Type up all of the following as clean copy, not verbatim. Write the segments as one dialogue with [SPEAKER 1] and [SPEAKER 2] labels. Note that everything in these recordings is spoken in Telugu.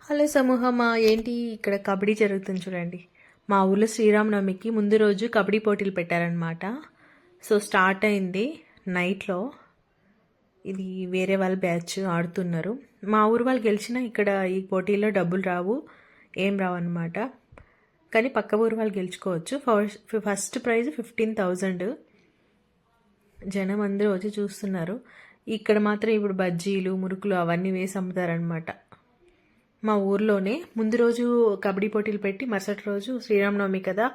[SPEAKER 1] హలో సమూహమా, ఏంటి ఇక్కడ కబడ్డీ జరుగుతుంది చూడండి. మా ఊర్లో శ్రీరామనవమికి ముందు రోజు కబడ్డీ పోటీలు పెట్టారనమాట. సో స్టార్ట్ అయింది నైట్లో. ఇది వేరే వాళ్ళ బ్యాచ్ ఆడుతున్నారు. మా ఊరు వాళ్ళు గెలిచినా ఇక్కడ ఈ పోటీలో డబ్బులు రావు, ఏం రావు అనమాట. కానీ పక్క ఊరు వాళ్ళు గెలుచుకోవచ్చు. First prize 15,000. జనం అందరూ వచ్చి చూస్తున్నారు. ఇక్కడ మాత్రం ఇప్పుడు బజ్జీలు, మురుకులు అవన్నీ వేసి అమ్ముతారనమాట. మా ఊర్లోనే ముందు రోజు కబడ్డీ పోటీలు పెట్టి మరుసటి రోజు శ్రీరామనవమి కదా,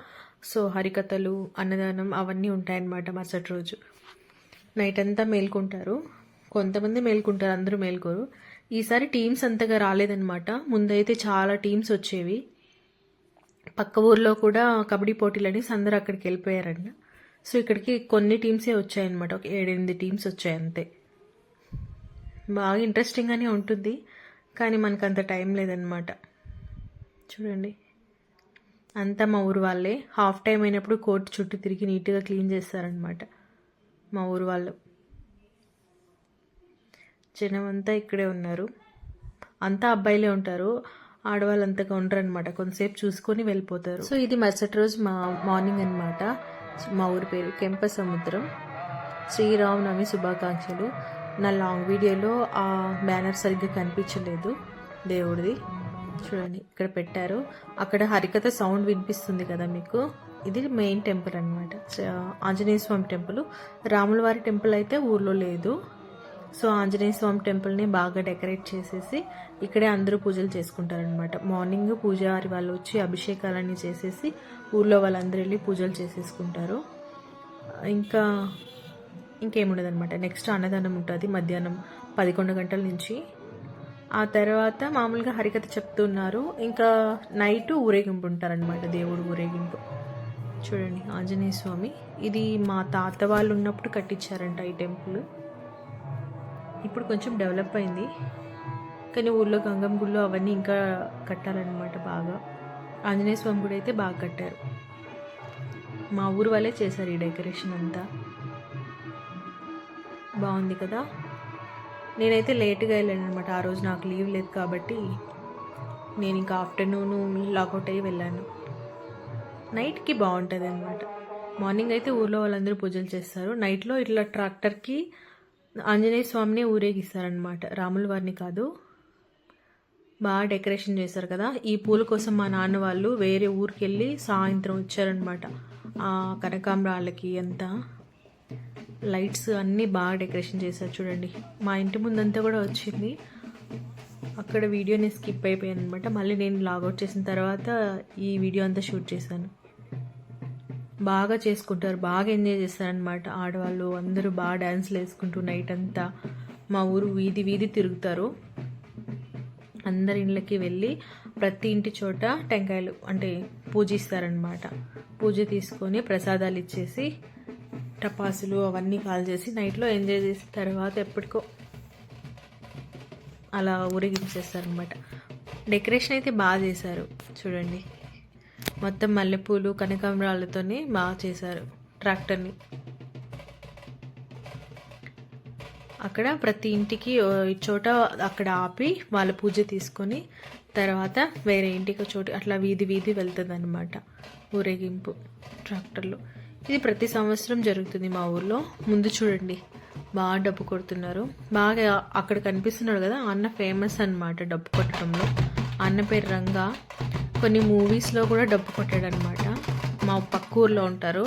[SPEAKER 1] సో హరికథలు, అన్నదానం అవన్నీ ఉంటాయన్నమాట. మరుసటి రోజు నైట్ అంతా మేల్కుంటారు. కొంతమంది మేల్కుంటారు, అందరూ మేల్కోరు. ఈసారి టీమ్స్ అంతగా రాలేదన్నమాట. ముందైతే చాలా టీమ్స్ వచ్చేవి. పక్క ఊర్లో కూడా కబడ్డీ పోటీలు అనేసి అందరూ అక్కడికి వెళ్ళిపోయారంట. సో ఇక్కడికి కొన్ని టీమ్సే వచ్చాయన్నమాట. ఒక 7-8 టీమ్స్ వచ్చాయి అంతే. బాగా ఇంట్రెస్టింగ్గానే ఉంటుంది, కానీ మనకు అంత టైం లేదనమాట. చూడండి, అంతా మా ఊరు వాళ్ళే. హాఫ్ టైం అయినప్పుడు కోర్టు చుట్టూ తిరిగి నీట్గా క్లీన్ చేస్తారనమాట మా ఊరు వాళ్ళు. జనం అంతా ఇక్కడే ఉన్నారు. అంతా అబ్బాయిలే ఉంటారు, ఆడవాళ్ళు అంతగా ఉండరు అనమాట. కొంతసేపు చూసుకొని వెళ్ళిపోతారు. సో ఇది మరుసటి రోజు మార్నింగ్ అనమాట. మా ఊరి పేరు కెంపసముద్రం. శ్రీరామనవమి శుభాకాంక్షలు. నా లాంగ్ వీడియోలో ఆ బ్యానర్ సరిగ్గా కనిపించలేదు దేవుడిది. చూడండి ఇక్కడ పెట్టారు. అక్కడ హరికథ సౌండ్ వినిపిస్తుంది కదా మీకు. ఇది మెయిన్ టెంపుల్ అనమాట, ఆంజనేయ స్వామి టెంపుల్. రాముల వారి టెంపుల్ అయితే ఊర్లో లేదు. సో ఆంజనేయ స్వామి టెంపుల్ని బాగా డెకరేట్ చేసేసి ఇక్కడే అందరూ పూజలు చేసుకుంటారనమాట. మార్నింగ్ పూజారి వాళ్ళు వచ్చి అభిషేకాలన్నీ చేసేసి ఊర్లో వాళ్ళందరూ వెళ్ళి పూజలు చేసేసుకుంటారు. ఇంకేముండదు అనమాట. నెక్స్ట్ అన్నదానం ఉంటుంది మధ్యాహ్నం 11 గంటల నుంచి. ఆ తర్వాత మామూలుగా హరికథ చెప్తున్నారు. ఇంకా నైట్ ఊరేగింపు ఉంటారనమాట, దేవుడు ఊరేగింపు. చూడండి ఆంజనేయ స్వామి. ఇది మా తాత వాళ్ళు ఉన్నప్పుడు కట్టించారంట ఈ టెంపుల్. ఇప్పుడు కొంచెం డెవలప్ అయింది, కానీ ఊళ్ళో గంగమ్మ గుళ్ళు అవన్నీ ఇంకా కట్టాలన్నమాట బాగా. ఆంజనేయ స్వామి గుడి అయితే బాగా కట్టారు. మా ఊరు వాళ్ళే చేశారు ఈ డెకరేషన్ అంతా. బాగుంది కదా. నేనైతే లేట్గా వెళ్ళాను అనమాట. ఆ రోజు నాకు లీవ్ లేదు కాబట్టి నేను ఇంకా ఆఫ్టర్నూన్ లాగౌట్ అయ్యి వెళ్ళాను. నైట్కి బాగుంటుంది అనమాట. మార్నింగ్ అయితే ఊర్లో వాళ్ళందరూ పూజలు చేస్తారు. నైట్లో ఇట్లా ట్రాక్టర్కి ఆంజనేయ స్వామిని ఊరేగిస్తారనమాట, రాముల వారిని కాదు. బాగా డెకరేషన్ చేశారు కదా. ఈ పూల కోసం మా నాన్న వాళ్ళు వేరే ఊరికి వెళ్ళి సాయంత్రం వచ్చారనమాట. ఆ కనకాంబరాలకి అంతా లైట్స్ అన్నీ బాగా డెకరేషన్ చేశారు. చూడండి మా ఇంటి ముందంతా కూడా వచ్చింది. అక్కడ వీడియోని స్కిప్ అయిపోయాను అనమాట. మళ్ళీ నేను లాగౌట్ చేసిన తర్వాత ఈ వీడియో అంతా షూట్ చేశాను. బాగా చేసుకుంటారు, బాగా ఎంజాయ్ చేస్తారనమాట. ఆడవాళ్ళు అందరూ బాగా డ్యాన్స్లు వేసుకుంటూ నైట్ అంతా మా ఊరు వీధి వీధి తిరుగుతారు. అందరి ఇళ్ళకి వెళ్ళి ప్రతి ఇంటి చోట టెంకాయలు అంటే పూజిస్తారనమాట. పూజ తీసుకొని ప్రసాదాలు ఇచ్చేసి టపాసులు అవన్నీ కాల్ చేసి నైట్లో ఎంజాయ్ చేసిన తర్వాత ఎప్పటికో అలా ఊరేగించేస్తారనమాట. డెకరేషన్ అయితే బాగా చేశారు. చూడండి మొత్తం మల్లెపూలు కనకాంబరాలతోనే బాగా చేశారు ట్రాక్టర్ని. అక్కడ ప్రతి ఇంటికి చోట అక్కడ ఆపి వాళ్ళ పూజ తీసుకొని తర్వాత వేరే ఇంటికి చోటు అట్లా వీధి వీధి వెళ్తుంది అనమాట ఊరేగింపు ట్రాక్టర్లో. ఇది ప్రతి సంవత్సరం జరుగుతుంది మా ఊర్లో. ముందు చూడండి బాగా డబ్బు కొడుతున్నారు. బాగా అక్కడ కనిపిస్తున్నాడు కదా, అన్న ఫేమస్ అనమాట డబ్బు కొట్టడంలో. అన్న పేరు రంగా. కొన్ని మూవీస్లో కూడా డబ్బు కొట్టాడనమాట. మా పక్క ఊర్లో ఉంటారు.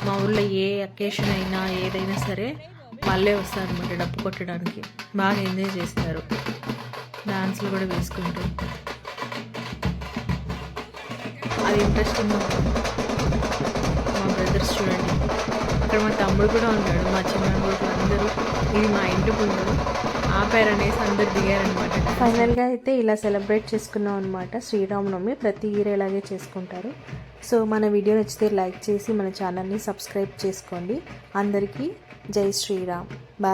[SPEAKER 1] మా ఊర్లో ఏ అకేషన్ అయినా ఏదైనా సరే వాళ్ళే వస్తారనమాట డబ్బు కొట్టడానికి. బాగా ఎంజాయ్ చేస్తారు, డాన్స్లు కూడా వేసుకుంటూ. అది ఇంట్రెస్టింగ్గా ఉంటుంది. మా బ్రదర్స్ చూడండి, అక్కడ మా తమ్ముడు కూడా ఉన్నాడు, మా చిన్నప్పుడు అందరూ. ఇది మా ఇంటి ముందు ఆపారనేసి అందరు దిగారనమాట. ఫైనల్గా అయితే ఇలా సెలబ్రేట్ చేసుకున్నాం అనమాట శ్రీరామనవమి. ప్రతి ఇయర్ ఇలాగే చేసుకుంటారు. సో మన వీడియో నచ్చితే లైక్ చేసి మన ఛానల్ని సబ్స్క్రైబ్ చేసుకోండి. అందరికీ జై శ్రీరామ్. బాయ్.